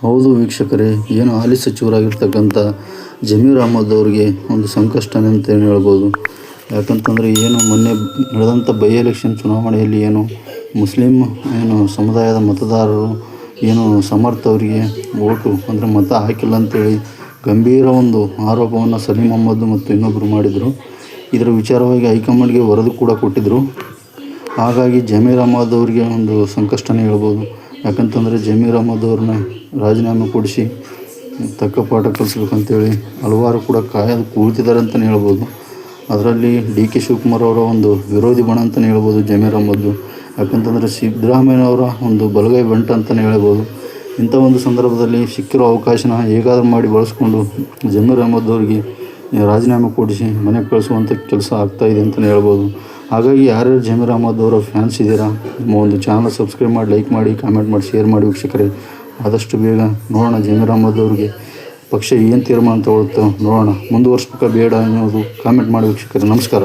ಹೌದು ವೀಕ್ಷಕರೇ, ಏನು ಹಾಲಿ ಸಚಿವರಾಗಿರ್ತಕ್ಕಂಥ ಜಮೀರ್ ಅಹ್ಮದ್ ಅವರಿಗೆ ಒಂದು ಸಂಕಷ್ಟನೇ ಅಂತಲೇ ಹೇಳ್ಬೋದು. ಯಾಕಂತಂದರೆ ಏನು ಮೊನ್ನೆ ನಡೆದಂಥ ಬೈ ಎಲೆಕ್ಷನ್ ಚುನಾವಣೆಯಲ್ಲಿ ಮುಸ್ಲಿಂ ಸಮುದಾಯದ ಮತದಾರರು ಸಮರ್ಥ ಅವರಿಗೆ ಓಟು ಅಂದರೆ ಮತ ಹಾಕಿಲ್ಲ ಅಂತೇಳಿ ಗಂಭೀರ ಒಂದು ಆರೋಪವನ್ನು ಸಲೀಂ ಅಹ್ಮದ್ ಮತ್ತು ಇನ್ನೊಬ್ಬರು ಮಾಡಿದರು. ಇದರ ವಿಚಾರವಾಗಿ ಹೈಕಮಾಂಡ್ಗೆ ವರದಿ ಕೂಡ ಕೊಟ್ಟಿದ್ದರು. ಹಾಗಾಗಿ ಜಮೀರ್ ಅಹ್ಮದ್ ಅವರಿಗೆ ಒಂದು ಸಂಕಷ್ಟನೇ ಹೇಳ್ಬೋದು. ಯಾಕಂತಂದರೆ ಜಮೀರ್ ಅಹ್ಮದ್ ಅವ್ರನ್ನ ರಾಜೀನಾಮೆ ಕೊಡಿಸಿ ತಕ್ಕ ಪಾಠ ಕಲಿಸ್ಬೇಕಂತೇಳಿ ಹಲವಾರು ಕೂಡ ಕಾಯ್ದು ಕೂಳ್ತಿದ್ದಾರೆ ಅಂತಲೇ ಹೇಳ್ಬೋದು. ಅದರಲ್ಲಿ ಡಿ ಕೆ ಶಿವಕುಮಾರ್ ಅವರ ಒಂದು ವಿರೋಧಿ ಬಣ ಅಂತಲೇ ಹೇಳ್ಬೋದು ಜಮೀರ್ ಅಹ್ಮದ್. ಯಾಕಂತಂದರೆ ಸಿದ್ದರಾಮಯ್ಯನವರ ಒಂದು ಬಲಗೈ ಬಂಟ ಅಂತಲೇ ಹೇಳ್ಬೋದು. ಇಂಥ ಒಂದು ಸಂದರ್ಭದಲ್ಲಿ ಸಿಕ್ಕಿರೋ ಅವಕಾಶನ ಹೇಗಾದರೂ ಮಾಡಿ ಬಳಸ್ಕೊಂಡು ಜಮೀರ್ ಅಹ್ಮದ್ ಅವರಿಗೆ ರಾಜೀನಾಮೆ ಕೊಡಿಸಿ ಮನೆಗೆ ಕಳಿಸುವಂಥ ಕೆಲಸ ಆಗ್ತಾಯಿದೆ ಅಂತಲೇ ಹೇಳ್ಬೋದು. ಹಾಗಾಗಿ ಯಾರ್ಯಾರು ಜಮೀರ್ ಅಹ್ಮದ್ ಅವರ ಫ್ಯಾನ್ಸ್ ಇದ್ದೀರಾ, ನಿಮ್ಮ ಒಂದು ಚಾನಲ್ ಸಬ್ಸ್ಕ್ರೈಬ್ ಮಾಡಿ, ಲೈಕ್ ಮಾಡಿ, ಕಾಮೆಂಟ್ ಮಾಡಿ, ಶೇರ್ ಮಾಡಿ ವೀಕ್ಷಕರೇ. ಆದಷ್ಟು ಬೇಗ ನೋಡೋಣ ಜಮೀರ್ ಅಹ್ಮದ್ ಅವರಿಗೆ ಪಕ್ಷ ಏನು ತೀರ್ಮಾನ ತಗೊಳುತ್ತೋ ನೋಡೋಣ. ಮುಂದುವರಿಸ್ಬೇಕಾ ಬೇಡ ಅನ್ನೋದು ಕಾಮೆಂಟ್ ಮಾಡಿ ವೀಕ್ಷಕರೇ. ನಮಸ್ಕಾರ.